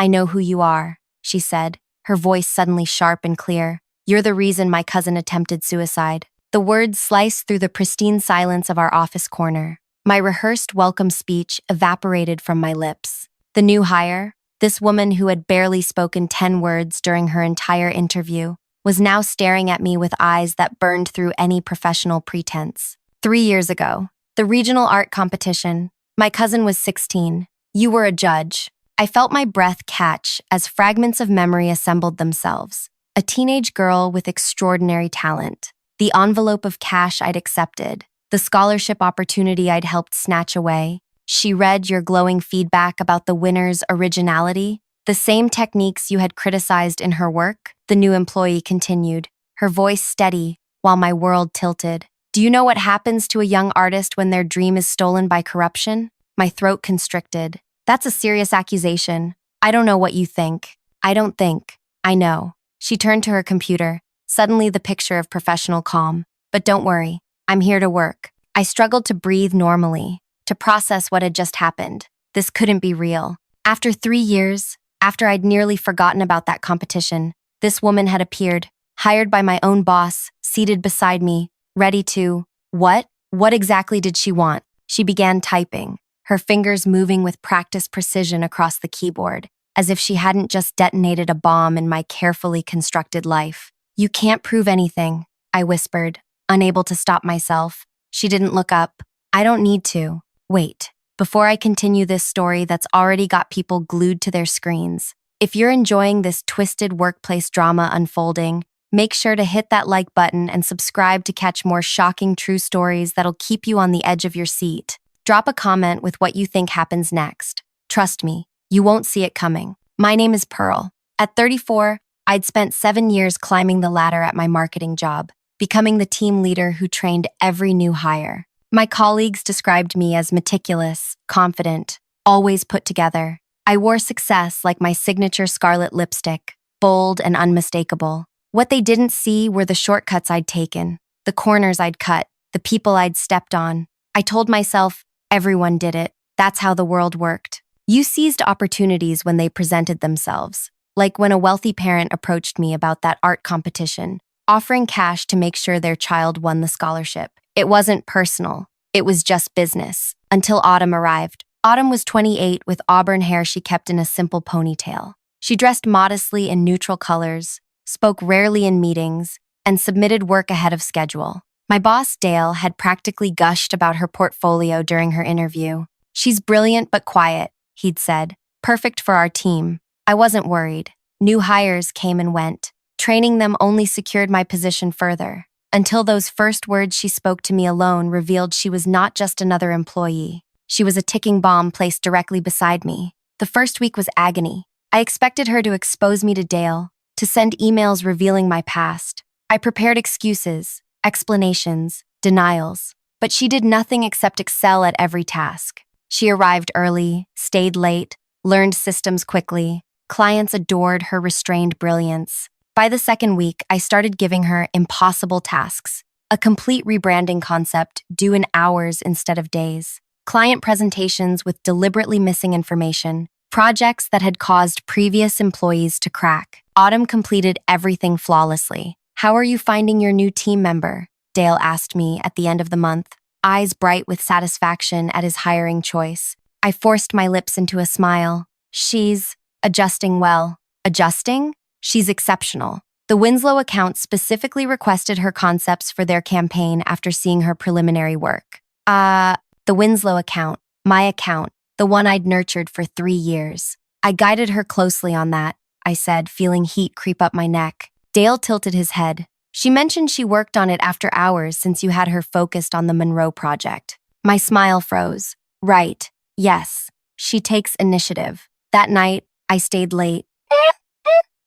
I know who you are, she said, her voice suddenly sharp and clear. You're the reason my cousin attempted suicide. The words sliced through the pristine silence of our office corner. My rehearsed welcome speech evaporated from my lips. The new hire, this woman who had barely spoken 10 words during her entire interview, was now staring at me with eyes that burned through any professional pretense. 3 years ago, the regional art competition. My cousin was 16. You were a judge. I felt my breath catch as fragments of memory assembled themselves. A teenage girl with extraordinary talent. The envelope of cash I'd accepted. The scholarship opportunity I'd helped snatch away. She read your glowing feedback about the winner's originality. The same techniques you had criticized in her work, the new employee continued, her voice steady while my world tilted. Do you know what happens to a young artist when their dream is stolen by corruption? My throat constricted. That's a serious accusation. I don't know what you think. I don't think. I know. She turned to her computer, suddenly the picture of professional calm. But don't worry, I'm here to work. I struggled to breathe normally, to process what had just happened. This couldn't be real. After 3 years, after I'd nearly forgotten about that competition, this woman had appeared, hired by my own boss, seated beside me, ready to… What? What exactly did she want? She began typing, her fingers moving with practiced precision across the keyboard, as if she hadn't just detonated a bomb in my carefully constructed life. You can't prove anything, I whispered, unable to stop myself. She didn't look up. I don't need to. Wait, before I continue this story that's already got people glued to their screens, if you're enjoying this twisted workplace drama unfolding, make sure to hit that like button and subscribe to catch more shocking true stories that'll keep you on the edge of your seat. Drop a comment with what you think happens next. Trust me, you won't see it coming. My name is Pearl. At 34, I'd spent 7 years climbing the ladder at my marketing job, becoming the team leader who trained every new hire. My colleagues described me as meticulous, confident, always put together. I wore success like my signature scarlet lipstick, bold and unmistakable. What they didn't see were the shortcuts I'd taken, the corners I'd cut, the people I'd stepped on. I told myself, everyone did it. That's how the world worked. You seized opportunities when they presented themselves, like when a wealthy parent approached me about that art competition, offering cash to make sure their child won the scholarship. It wasn't personal. It was just business. Until Autumn arrived. Autumn was 28 with auburn hair she kept in a simple ponytail. She dressed modestly in neutral colors, spoke rarely in meetings, and submitted work ahead of schedule. My boss, Dale, had practically gushed about her portfolio during her interview. She's brilliant but quiet, he'd said. Perfect for our team. I wasn't worried. New hires came and went. Training them only secured my position further, until those first words she spoke to me alone revealed she was not just another employee. She was a ticking bomb placed directly beside me. The first week was agony. I expected her to expose me to Dale, to send emails revealing my past. I prepared excuses, explanations, denials, but she did nothing except excel at every task. She arrived early, stayed late, learned systems quickly. Clients adored her restrained brilliance. By the second week, I started giving her impossible tasks, a complete rebranding concept due in hours instead of days, client presentations with deliberately missing information, projects that had caused previous employees to crack. Autumn completed everything flawlessly. How are you finding your new team member? Dale asked me at the end of the month, eyes bright with satisfaction at his hiring choice. I forced my lips into a smile. She's adjusting well. Adjusting? She's exceptional. The Winslow account specifically requested her concepts for their campaign after seeing her preliminary work. The Winslow account, my account, the one I'd nurtured for 3 years. I guided her closely on that, I said, feeling heat creep up my neck. Dale tilted his head. She mentioned she worked on it after hours since you had her focused on the Monroe project. My smile froze. Right. Yes. She takes initiative. That night, I stayed late,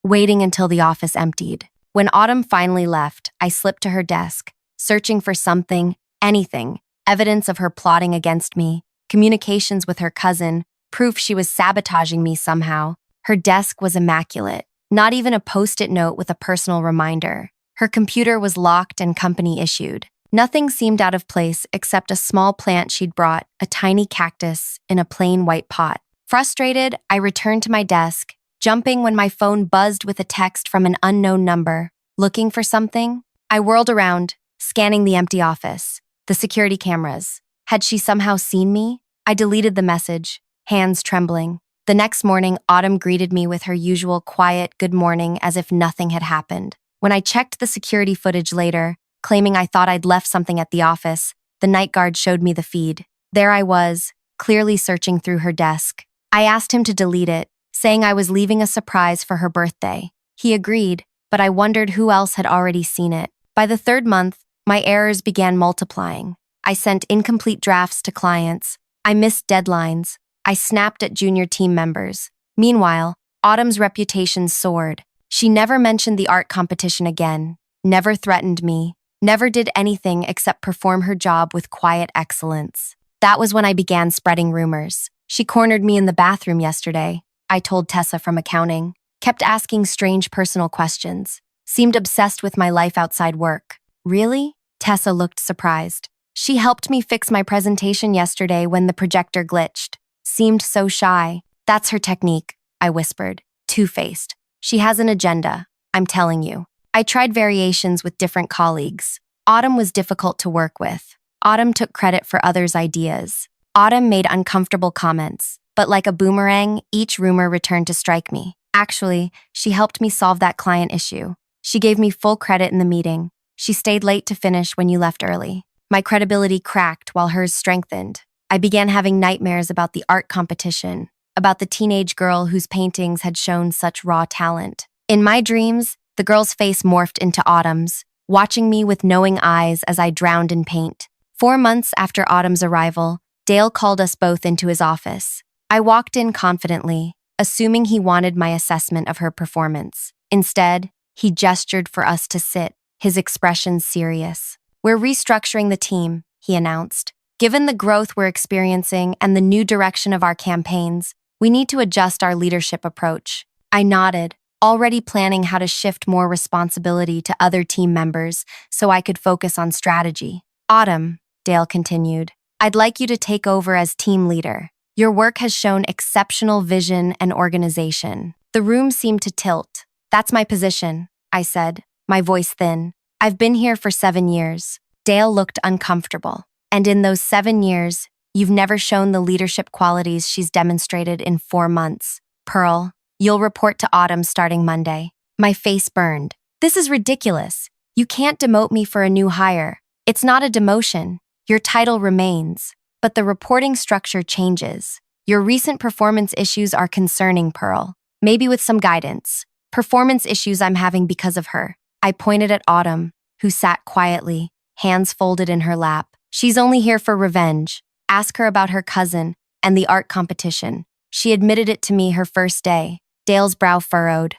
waiting until the office emptied. When Autumn finally left, I slipped to her desk, searching for something, anything, evidence of her plotting against me, communications with her cousin, proof she was sabotaging me somehow. Her desk was immaculate, not even a post-it note with a personal reminder. Her computer was locked and company issued. Nothing seemed out of place except a small plant she'd brought, a tiny cactus, in a plain white pot. Frustrated, I returned to my desk, jumping when my phone buzzed with a text from an unknown number. Looking for something? I whirled around, scanning the empty office, the security cameras. Had she somehow seen me? I deleted the message, hands trembling. The next morning, Autumn greeted me with her usual quiet good morning as if nothing had happened. When I checked the security footage later, claiming I thought I'd left something at the office, the night guard showed me the feed. There I was, clearly searching through her desk. I asked him to delete it, saying I was leaving a surprise for her birthday. He agreed, but I wondered who else had already seen it. By the third month, my errors began multiplying. I sent incomplete drafts to clients. I missed deadlines. I snapped at junior team members. Meanwhile, Autumn's reputation soared. She never mentioned the art competition again, never threatened me, never did anything except perform her job with quiet excellence. That was when I began spreading rumors. She cornered me in the bathroom yesterday, I told Tessa from accounting, kept asking strange personal questions, seemed obsessed with my life outside work. Really? Tessa looked surprised. She helped me fix my presentation yesterday when the projector glitched. Seemed so shy. That's her technique, I whispered. Two-faced. She has an agenda, I'm telling you. I tried variations with different colleagues. Autumn was difficult to work with. Autumn took credit for others' ideas. Autumn made uncomfortable comments, but like a boomerang, each rumor returned to strike me. Actually, she helped me solve that client issue. She gave me full credit in the meeting. She stayed late to finish when you left early. My credibility cracked while hers strengthened. I began having nightmares about the art competition, about the teenage girl whose paintings had shown such raw talent. In my dreams, the girl's face morphed into Autumn's, watching me with knowing eyes as I drowned in paint. 4 months after Autumn's arrival, Dale called us both into his office. I walked in confidently, assuming he wanted my assessment of her performance. Instead, he gestured for us to sit, his expression serious. We're restructuring the team, he announced. Given the growth we're experiencing and the new direction of our campaigns, we need to adjust our leadership approach. I nodded, already planning how to shift more responsibility to other team members so I could focus on strategy. Autumn, Dale continued, I'd like you to take over as team leader. Your work has shown exceptional vision and organization. The room seemed to tilt. That's my position, I said, my voice thin. I've been here for 7 years. Dale looked uncomfortable. And in those 7 years, you've never shown the leadership qualities she's demonstrated in 4 months. Pearl, you'll report to Autumn starting Monday. My face burned. This is ridiculous. You can't demote me for a new hire. It's not a demotion. Your title remains, but the reporting structure changes. Your recent performance issues are concerning, Pearl. Maybe with some guidance. Performance issues I'm having because of her. I pointed at Autumn, who sat quietly, hands folded in her lap. She's only here for revenge. Ask her about her cousin and the art competition. She admitted it to me her first day. Dale's brow furrowed.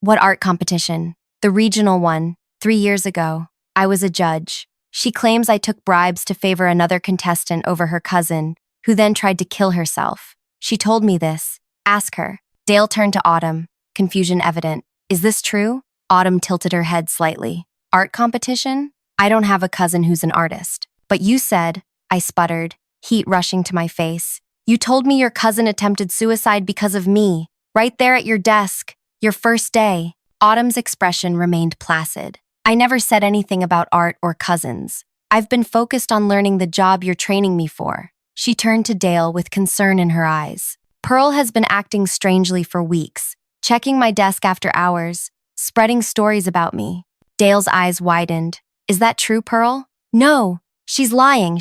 What art competition? The regional one, 3 years ago. I was a judge. She claims I took bribes to favor another contestant over her cousin, who then tried to kill herself. She told me this. Ask her. Dale turned to Autumn, confusion evident. Is this true? Autumn tilted her head slightly. Art competition? I don't have a cousin who's an artist. But you said, I sputtered, heat rushing to my face. You told me your cousin attempted suicide because of me, right there at your desk, your first day. Autumn's expression remained placid. I never said anything about art or cousins. I've been focused on learning the job you're training me for. She turned to Dale with concern in her eyes. Pearl has been acting strangely for weeks, checking my desk after hours, spreading stories about me. Dale's eyes widened. Is that true, Pearl? No. She's lying,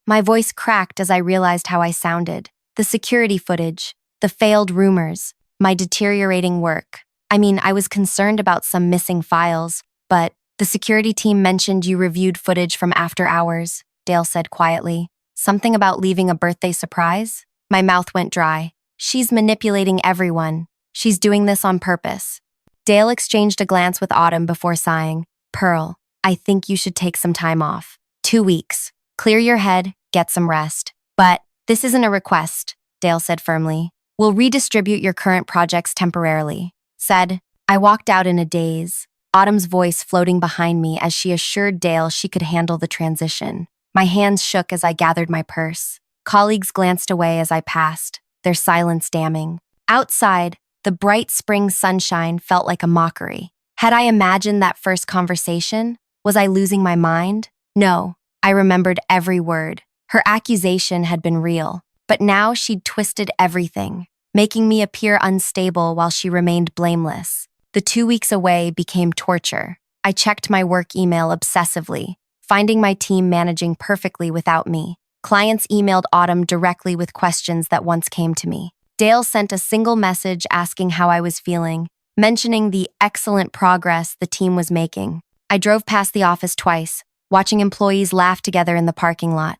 My voice cracked as I realized how I sounded. The security footage, the failed rumors, my deteriorating work. I was concerned about some missing files, but the security team mentioned you reviewed footage from after hours, Dale said quietly. Something about leaving a birthday surprise? My mouth went dry. She's manipulating everyone. She's doing this on purpose. Dale exchanged a glance with Autumn before sighing. Pearl, I think you should take some time off. 2 weeks. Clear your head, get some rest. But this isn't a request, Dale said firmly. We'll redistribute your current projects temporarily. Said, I walked out in a daze, Autumn's voice floating behind me as she assured Dale she could handle the transition. My hands shook as I gathered my purse. Colleagues glanced away as I passed, their silence damning. Outside, The bright spring sunshine felt like a mockery. Had I imagined that first conversation? Was I losing my mind? No, I remembered every word. Her accusation had been real, but now she'd twisted everything, making me appear unstable while she remained blameless. The 2 weeks away became torture. I checked my work email obsessively, finding my team managing perfectly without me. Clients emailed Autumn directly with questions that once came to me. Dale sent a single message asking how I was feeling, mentioning the excellent progress the team was making. I drove past the office twice, watching employees laugh together in the parking lot.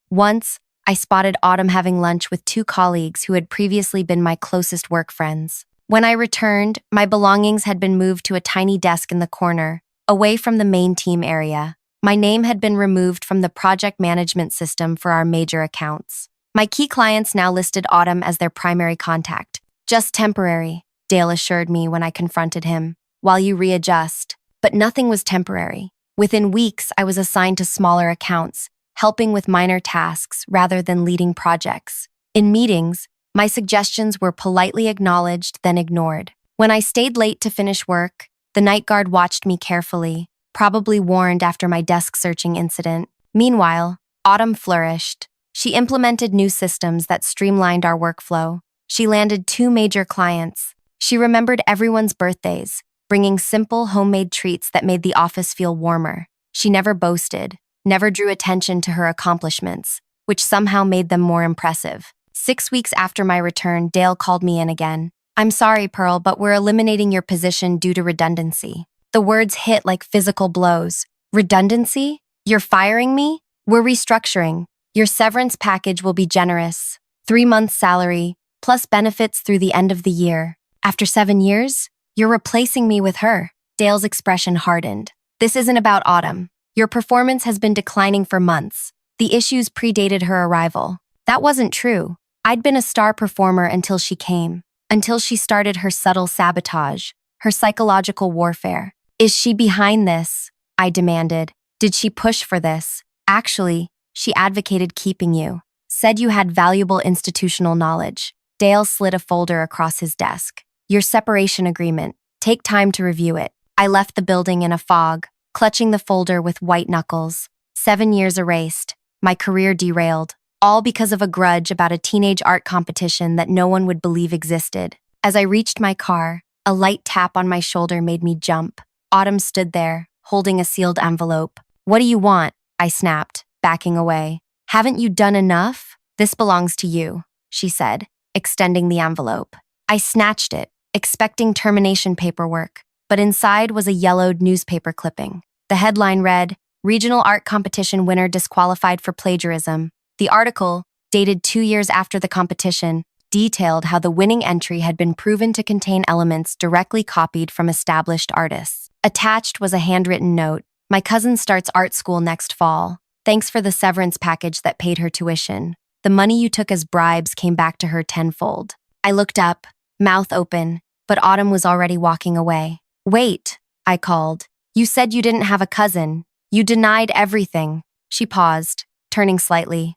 Once, I spotted Autumn having lunch with two colleagues who had previously been my closest work friends. When I returned, my belongings had been moved to a tiny desk in the corner, away from the main team area. My name had been removed from the project management system for our major accounts. My key clients now listed Autumn as their primary contact. Just temporary, Dale assured me when I confronted him, while you readjust. But nothing was temporary. Within weeks, I was assigned to smaller accounts, helping with minor tasks rather than leading projects. In meetings, my suggestions were politely acknowledged, then ignored. When I stayed late to finish work, the night guard watched me carefully, probably warned after my desk searching incident. Meanwhile, Autumn flourished. She implemented new systems that streamlined our workflow. She landed 2 major clients. She remembered everyone's birthdays, bringing simple homemade treats that made the office feel warmer. She never boasted, never drew attention to her accomplishments, which somehow made them more impressive. 6 weeks after my return, Dale called me in again. "I'm sorry, Pearl, but we're eliminating your position due to redundancy." The words hit like physical blows. Redundancy? You're firing me? We're restructuring. Your severance package will be generous. 3 months' salary, plus benefits through the end of the year. After 7 years? You're replacing me with her. Dale's expression hardened. This isn't about Autumn. Your performance has been declining for months. The issues predated her arrival. That wasn't true. I'd been a star performer until she came, until she started her subtle sabotage, her psychological warfare. Is she behind this? I demanded. Did she push for this? Actually, she advocated keeping you, said you had valuable institutional knowledge. Dale slid a folder across his desk. Your separation agreement. Take time to review it. I left the building in a fog, clutching the folder with white knuckles. 7 years erased. My career derailed. All because of a grudge about a teenage art competition that no one would believe existed. As I reached my car, a light tap on my shoulder made me jump. Autumn stood there, holding a sealed envelope. "What do you want?" I snapped, backing away. "Haven't you done enough? This belongs to you," she said, extending the envelope. I snatched it, expecting termination paperwork, but inside was a yellowed newspaper clipping. The headline read, "Regional Art Competition Winner Disqualified for Plagiarism." The article, dated 2 years after the competition, detailed how the winning entry had been proven to contain elements directly copied from established artists. Attached was a handwritten note. "My cousin starts art school next fall. Thanks for the severance package that paid her tuition. The money you took as bribes came back to her tenfold." I looked up, mouth open, but Autumn was already walking away. "Wait," I called. "You said you didn't have a cousin. You denied everything." She paused, turning slightly.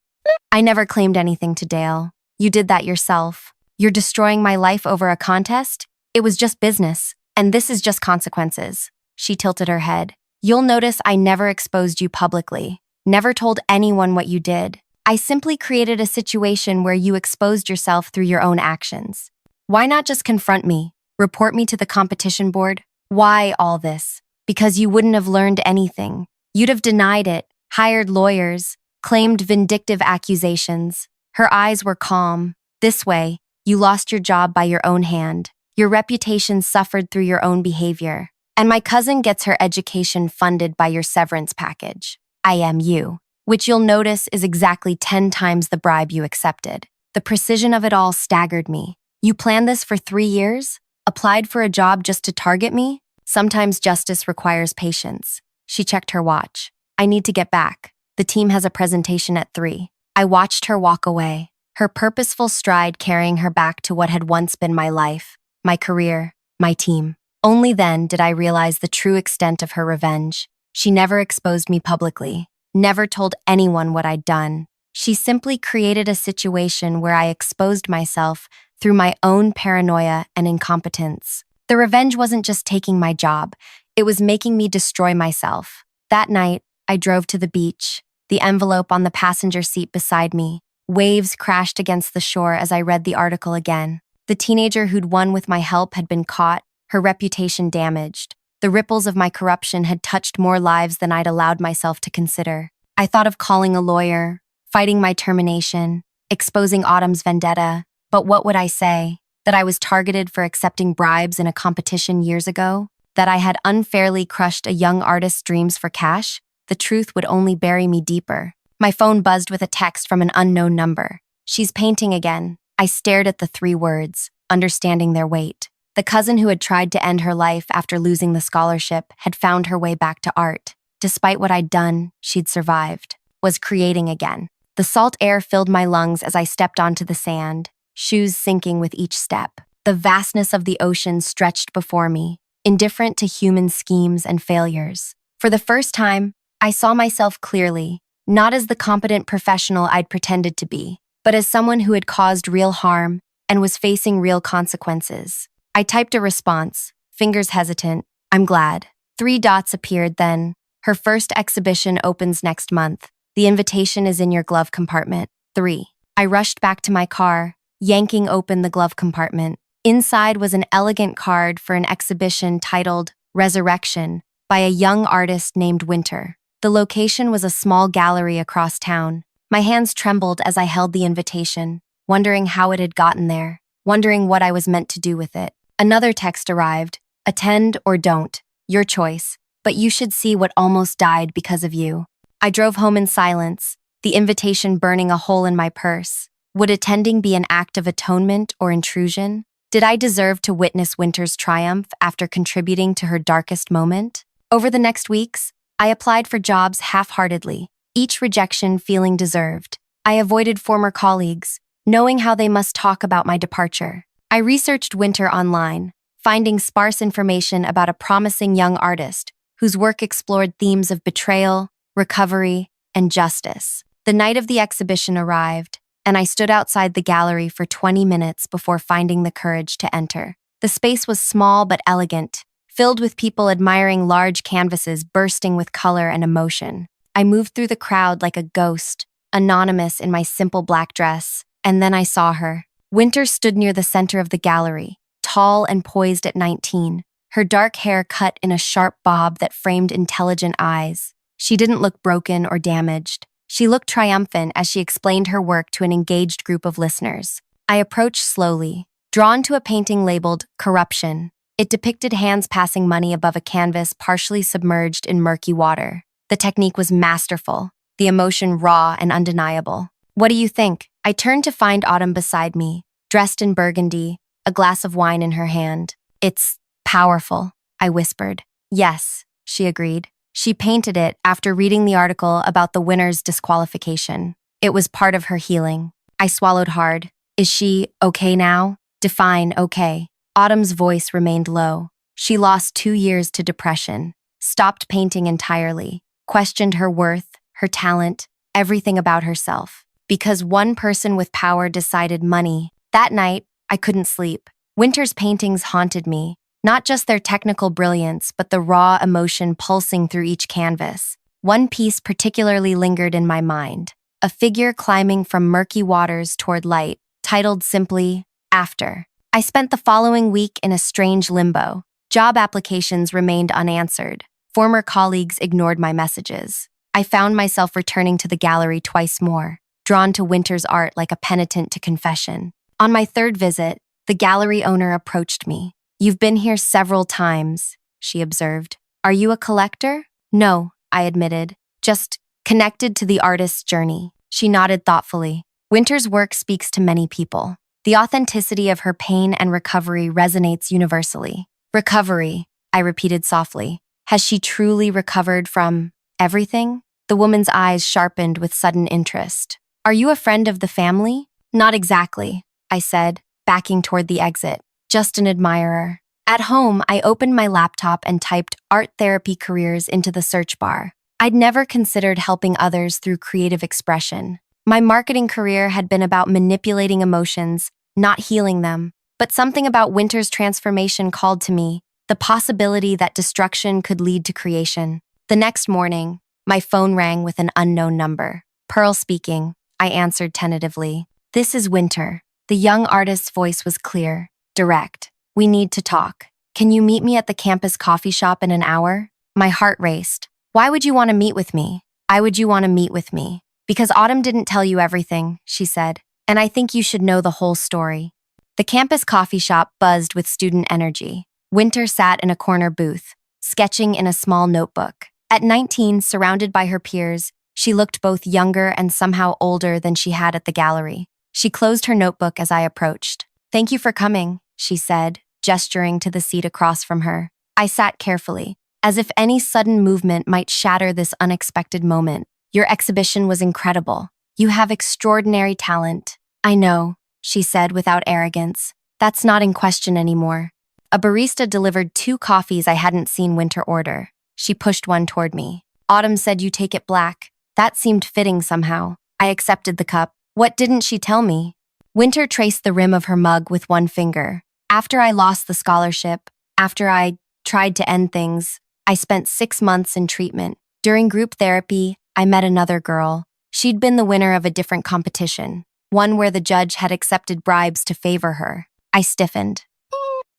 "I never claimed anything to Dale. You did that yourself. You're destroying my life over a contest? It was just business, and this is just consequences." She tilted her head. "You'll notice I never exposed you publicly, never told anyone what you did. I simply created a situation where you exposed yourself through your own actions. Why not just confront me, report me to the competition board? Why all this? Because you wouldn't have learned anything. You'd have denied it, hired lawyers, claimed vindictive accusations." Her eyes were calm. "This way, you lost your job by your own hand. Your reputation suffered through your own behavior. And my cousin gets her education funded by your severance package. IMU, which you'll notice is exactly 10 times the bribe you accepted." The precision of it all staggered me. "You planned this for 3 years? Applied for a job just to target me? Sometimes justice requires patience." She checked her watch. "I need to get back. The team has a presentation at 3. I watched her walk away, her purposeful stride carrying her back to what had once been my life, my career, my team. Only then did I realize the true extent of her revenge. She never exposed me publicly, never told anyone what I'd done. She simply created a situation where I exposed myself through my own paranoia and incompetence. The revenge wasn't just taking my job, it was making me destroy myself. That night, I drove to the beach, the envelope on the passenger seat beside me. Waves crashed against the shore as I read the article again. The teenager who'd won with my help had been caught, her reputation damaged. The ripples of my corruption had touched more lives than I'd allowed myself to consider. I thought of calling a lawyer, fighting my termination, exposing Autumn's vendetta, but what would I say? That I was targeted for accepting bribes in a competition years ago? That I had unfairly crushed a young artist's dreams for cash? The truth would only bury me deeper. My phone buzzed with a text from an unknown number. "She's painting again." I stared at the 3 words, understanding their weight. The cousin who had tried to end her life after losing the scholarship had found her way back to art. Despite what I'd done, she'd survived, was creating again. The salt air filled my lungs as I stepped onto the sand, shoes sinking with each step. The vastness of the ocean stretched before me, indifferent to human schemes and failures. For the first time, I saw myself clearly, not as the competent professional I'd pretended to be, but as someone who had caused real harm and was facing real consequences. I typed a response, fingers hesitant. "I'm glad." 3 dots appeared then. "Her first exhibition opens next month. The invitation is in your glove compartment." 3. I rushed back to my car, yanking open the glove compartment. Inside was an elegant card for an exhibition titled Resurrection by a young artist named Winter. The location was a small gallery across town. My hands trembled as I held the invitation, wondering how it had gotten there, wondering what I was meant to do with it. Another text arrived. "Attend or don't. Your choice. But you should see what almost died because of you." I drove home in silence, the invitation burning a hole in my purse. Would attending be an act of atonement or intrusion? Did I deserve to witness Winter's triumph after contributing to her darkest moment? Over the next weeks, I applied for jobs half-heartedly, each rejection feeling deserved. I avoided former colleagues, knowing how they must talk about my departure. I researched Winter online, finding sparse information about a promising young artist whose work explored themes of betrayal, recovery, and justice. The night of the exhibition arrived, and I stood outside the gallery for 20 minutes before finding the courage to enter. The space was small but elegant, filled with people admiring large canvases bursting with color and emotion. I moved through the crowd like a ghost, anonymous in my simple black dress, and then I saw her. Winter stood near the center of the gallery, tall and poised at 19, her dark hair cut in a sharp bob that framed intelligent eyes. She didn't look broken or damaged. She looked triumphant as she explained her work to an engaged group of listeners. I approached slowly, drawn to a painting labeled Corruption. It depicted hands passing money above a canvas partially submerged in murky water. The technique was masterful, the emotion raw and undeniable. "What do you think?" I turned to find Autumn beside me, dressed in burgundy, a glass of wine in her hand. "It's powerful," I whispered. "Yes," she agreed. She painted it after reading the article about the winner's disqualification. It was part of her healing. I swallowed hard. "Is she okay now?" "Define okay." Autumn's voice remained low. She lost 2 years to depression, stopped painting entirely, questioned her worth, her talent, everything about herself. Because one person with power decided money. That night, I couldn't sleep. Winter's paintings haunted me, not just their technical brilliance, but the raw emotion pulsing through each canvas. One piece particularly lingered in my mind, a figure climbing from murky waters toward light, titled simply, After. I spent the following week in a strange limbo. Job applications remained unanswered. Former colleagues ignored my messages. I found myself returning to the gallery twice more, drawn to Winter's art like a penitent to confession. On my 3rd visit, the gallery owner approached me. "You've been here several times," she observed. "Are you a collector?" "No," I admitted, "just connected to the artist's journey." She nodded thoughtfully. Winter's work speaks to many people. The authenticity of her pain and recovery resonates universally. "Recovery," I repeated softly. "Has she truly recovered from everything?" The woman's eyes sharpened with sudden interest. "Are you a friend of the family?" "Not exactly," I said, backing toward the exit. "Just an admirer." At home, I opened my laptop and typed art therapy careers into the search bar. I'd never considered helping others through creative expression. My marketing career had been about manipulating emotions, not healing them. But something about winter's transformation called to me, the possibility that destruction could lead to creation. The next morning, my phone rang with an unknown number. Pearl speaking. I answered tentatively. This is Winter. The young artist's voice was clear, direct. We need to talk. Can you meet me at the campus coffee shop in an hour? My heart raced. Why would you want to meet with me? Why would you want to meet with me? Because Autumn didn't tell you everything, she said, and I think you should know the whole story. The campus coffee shop buzzed with student energy. Winter sat in a corner booth, sketching in a small notebook. At 19, surrounded by her peers, she looked both younger and somehow older than she had at the gallery. She closed her notebook as I approached. Thank you for coming, she said, gesturing to the seat across from her. I sat carefully, as if any sudden movement might shatter this unexpected moment. Your exhibition was incredible. You have extraordinary talent. I know, she said without arrogance. That's not in question anymore. A barista delivered 2 coffees I hadn't seen Winter order. She pushed one toward me. Autumn said you take it black. That seemed fitting somehow. I accepted the cup. What didn't she tell me? Winter traced the rim of her mug with one finger. After I lost the scholarship, after I tried to end things, I spent 6 months in treatment. During group therapy, I met another girl. She'd been the winner of a different competition, one where the judge had accepted bribes to favor her. I stiffened.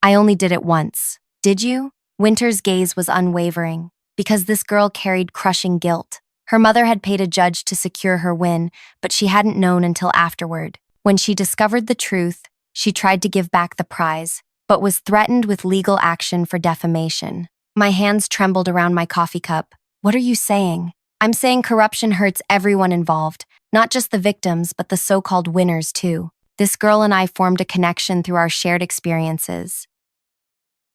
I only did it once. Did you? Winter's gaze was unwavering, because this girl carried crushing guilt. Her mother had paid a judge to secure her win, but she hadn't known until afterward. When she discovered the truth, she tried to give back the prize, but was threatened with legal action for defamation. My hands trembled around my coffee cup. What are you saying? I'm saying corruption hurts everyone involved, not just the victims, but the so-called winners too. This girl and I formed a connection through our shared experiences.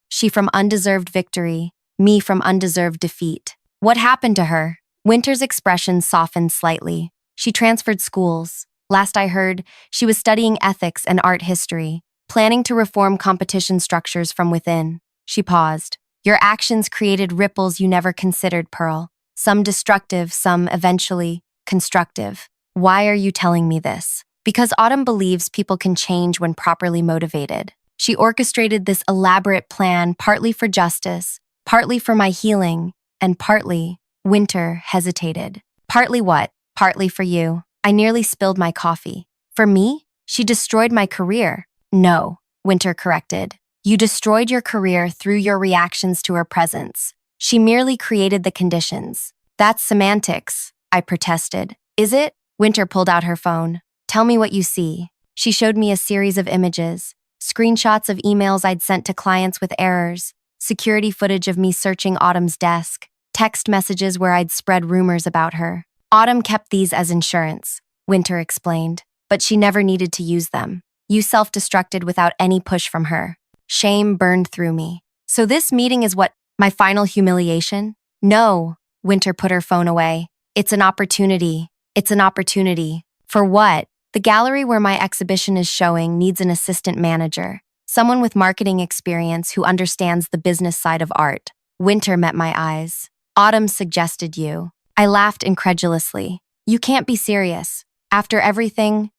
She from undeserved victory, me from undeserved defeat. What happened to her? Winter's expression softened slightly. She transferred schools. Last I heard, she was studying ethics and art history, planning to reform competition structures from within. She paused. Your actions created ripples you never considered, Pearl. Some destructive, some eventually constructive. Why are you telling me this? Because Autumn believes people can change when properly motivated. She orchestrated this elaborate plan partly for justice, partly for my healing, and partly, Winter hesitated. Partly what? Partly for you. I nearly spilled my coffee. For me? She destroyed my career. No, Winter corrected. You destroyed your career through your reactions to her presence. She merely created the conditions. That's semantics, I protested. Is it? Winter pulled out her phone. Tell me what you see. She showed me a series of images, screenshots of emails I'd sent to clients with errors, security footage of me searching Autumn's desk, text messages where I'd spread rumors about her. Autumn kept these as insurance, Winter explained, but she never needed to use them. You self-destructed without any push from her. Shame burned through me. So this meeting is what, my final humiliation? No, Winter put her phone away. It's an opportunity. It's an opportunity. For what? The gallery where my exhibition is showing needs an assistant manager, someone with marketing experience who understands the business side of art. Winter met my eyes. Autumn suggested you. I laughed incredulously. You can't be serious. After everything,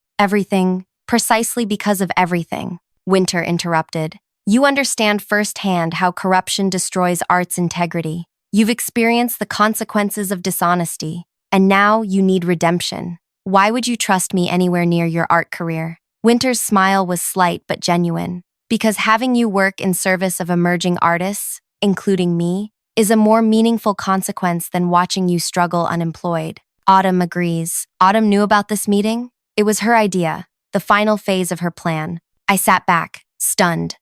precisely because of everything, Winter interrupted. You understand firsthand how corruption destroys art's integrity. You've experienced the consequences of dishonesty, and now you need redemption. Why would you trust me anywhere near your art career? Winter's smile was slight but genuine. Because having you work in service of emerging artists, including me, is a more meaningful consequence than watching you struggle unemployed. Autumn agrees. Autumn knew about this meeting? It was her idea, the final phase of her plan. I sat back, stunned.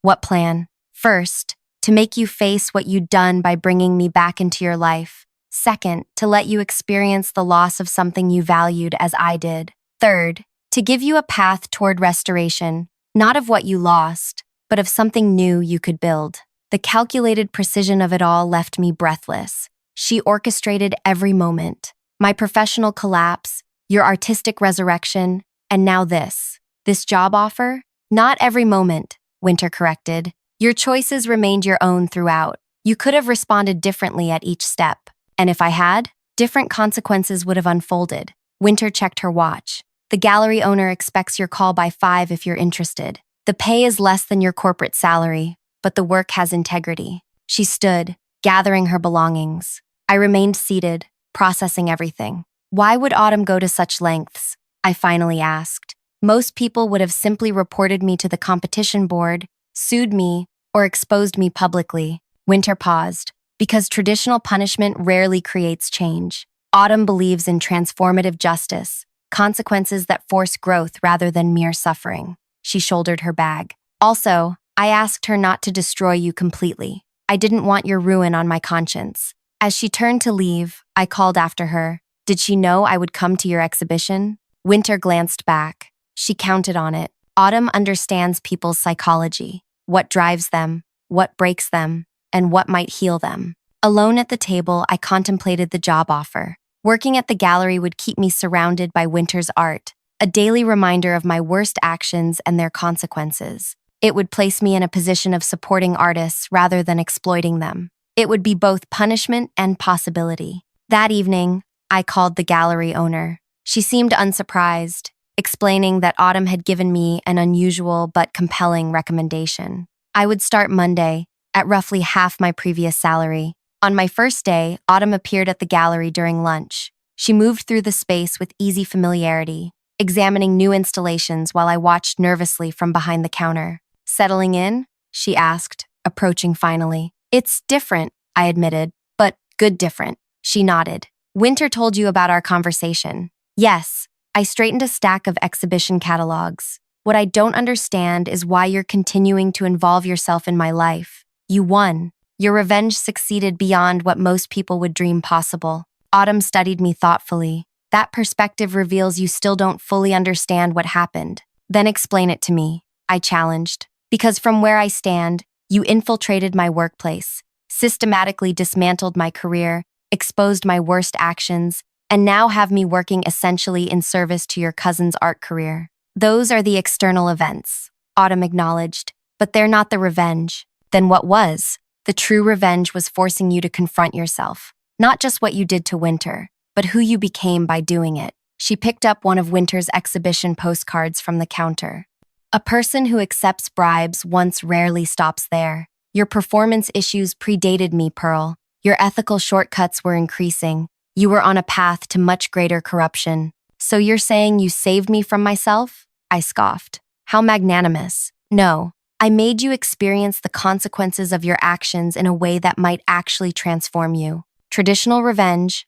What plan? First, to make you face what you'd done by bringing me back into your life. Second, to let you experience the loss of something you valued as I did. Third, to give you a path toward restoration, not of what you lost, but of something new you could build. The calculated precision of it all left me breathless. She orchestrated every moment. My professional collapse, your artistic resurrection, and now this. This job offer? Not every moment, Winter corrected. Your choices remained your own throughout. You could have responded differently at each step. And if I had, different consequences would have unfolded. Winter checked her watch. The gallery owner expects your call by 5 if you're interested. The pay is less than your corporate salary, but the work has integrity. She stood, gathering her belongings. I remained seated, processing everything. Why would Autumn go to such lengths? I finally asked. Most people would have simply reported me to the competition board, sued me, or exposed me publicly. Winter paused. Because traditional punishment rarely creates change. Autumn believes in transformative justice, consequences that force growth rather than mere suffering. She shouldered her bag. Also, I asked her not to destroy you completely. I didn't want your ruin on my conscience. As she turned to leave, I called after her. Did she know I would come to your exhibition? Winter glanced back. She counted on it. Autumn understands people's psychology, what drives them, what breaks them, and what might heal them. Alone at the table, I contemplated the job offer. Working at the gallery would keep me surrounded by Winter's art, a daily reminder of my worst actions and their consequences. It would place me in a position of supporting artists rather than exploiting them. It would be both punishment and possibility. That evening, I called the gallery owner. She seemed unsurprised, explaining that Autumn had given me an unusual but compelling recommendation. I would start Monday, at roughly half my previous salary. On my first day, Autumn appeared at the gallery during lunch. She moved through the space with easy familiarity, examining new installations while I watched nervously from behind the counter. Settling in? She asked, approaching finally. It's different, I admitted, but good different. She nodded. Winter told you about our conversation. Yes, I straightened a stack of exhibition catalogs. What I don't understand is why you're continuing to involve yourself in my life. You won. Your revenge succeeded beyond what most people would dream possible. Autumn studied me thoughtfully. That perspective reveals you still don't fully understand what happened. Then explain it to me, I challenged. Because from where I stand, you infiltrated my workplace, systematically dismantled my career, exposed my worst actions, and now have me working essentially in service to your cousin's art career. Those are the external events, Autumn acknowledged, but they're not the revenge. Then what was? The true revenge was forcing you to confront yourself. Not just what you did to Winter, but who you became by doing it. She picked up one of Winter's exhibition postcards from the counter. A person who accepts bribes once rarely stops there. Your performance issues predated me, Pearl. Your ethical shortcuts were increasing. You were on a path to much greater corruption. So you're saying you saved me from myself? I scoffed. How magnanimous. No. I made you experience the consequences of your actions in a way that might actually transform you. Traditional revenge,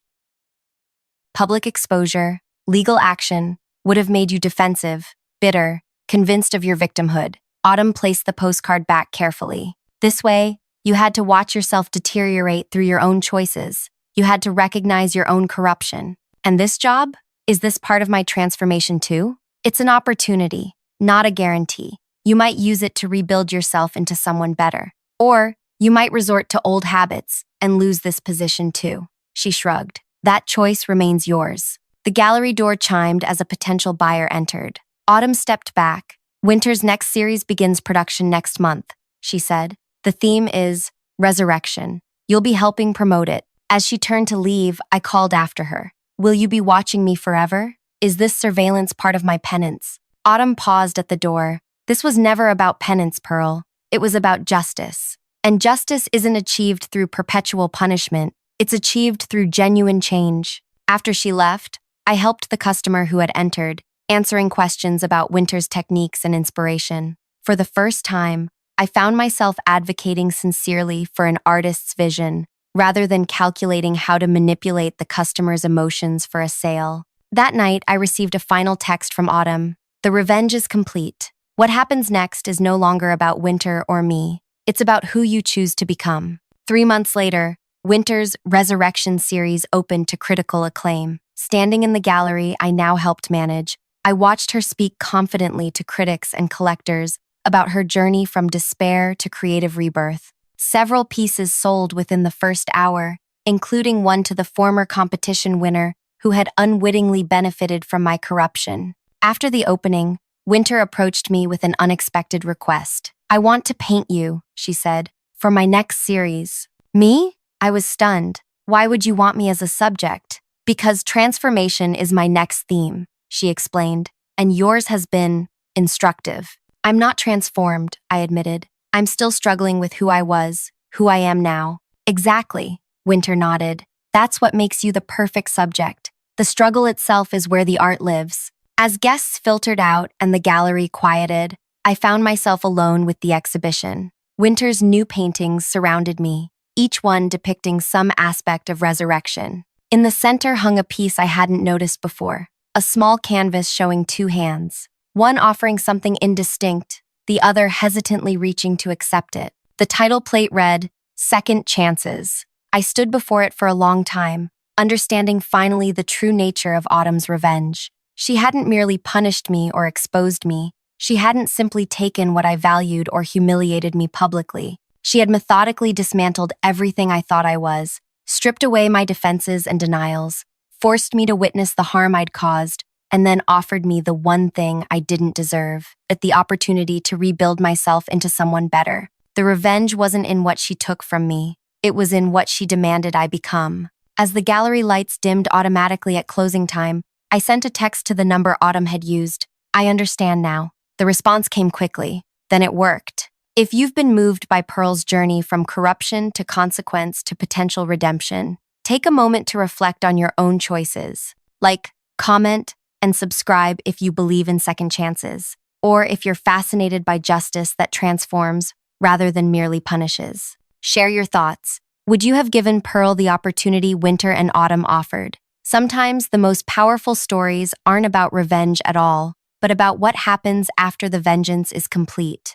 public exposure, legal action would have made you defensive, bitter, convinced of your victimhood. Autumn placed the postcard back carefully. This way, you had to watch yourself deteriorate through your own choices. You had to recognize your own corruption. And this job? Is this part of my transformation too? It's an opportunity, not a guarantee. You might use it to rebuild yourself into someone better. Or you might resort to old habits and lose this position too. She shrugged. That choice remains yours. The gallery door chimed as a potential buyer entered. Autumn stepped back. Winter's next series begins production next month, she said. The theme is resurrection. You'll be helping promote it. As she turned to leave, I called after her. Will you be watching me forever? Is this surveillance part of my penance? Autumn paused at the door. This was never about penance, Pearl. It was about justice. And justice isn't achieved through perpetual punishment. It's achieved through genuine change. After she left, I helped the customer who had entered, answering questions about Winter's techniques and inspiration. For the first time, I found myself advocating sincerely for an artist's vision, rather than calculating how to manipulate the customer's emotions for a sale. That night, I received a final text from Autumn. The revenge is complete. What happens next is no longer about Winter or me. It's about who you choose to become. 3 months later, Winter's Resurrection series opened to critical acclaim. Standing in the gallery I now helped manage, I watched her speak confidently to critics and collectors about her journey from despair to creative rebirth. Several pieces sold within the first hour, including one to the former competition winner who had unwittingly benefited from my corruption. After the opening, Winter approached me with an unexpected request. I want to paint you, she said, for my next series. Me? I was stunned. Why would you want me as a subject? Because transformation is my next theme. she explained, and yours has been instructive. I'm not transformed, I admitted. I'm still struggling with who I was, who I am now. Exactly, Winter nodded. That's what makes you the perfect subject. The struggle itself is where the art lives. As guests filtered out and the gallery quieted, I found myself alone with the exhibition. Winter's new paintings surrounded me, each one depicting some aspect of resurrection. In the center hung a piece I hadn't noticed before, a small canvas showing two hands, one offering something indistinct, the other hesitantly reaching to accept it. The title plate read, Second Chances. I stood before it for a long time, understanding finally the true nature of Autumn's revenge. She hadn't merely punished me or exposed me. She hadn't simply taken what I valued or humiliated me publicly. She had methodically dismantled everything I thought I was, stripped away my defenses and denials, forced me to witness the harm I'd caused, and then offered me the one thing I didn't deserve, the opportunity to rebuild myself into someone better. The revenge wasn't in what she took from me. It was in what she demanded I become. As the gallery lights dimmed automatically at closing time, I sent a text to the number Autumn had used. I understand now. The response came quickly. Then it worked. If you've been moved by Pearl's journey from corruption to consequence to potential redemption, take a moment to reflect on your own choices. Like, comment, and subscribe if you believe in second chances, or if you're fascinated by justice that transforms rather than merely punishes. Share your thoughts. Would you have given Pearl the opportunity Winter and Autumn offered? Sometimes the most powerful stories aren't about revenge at all, but about what happens after the vengeance is complete.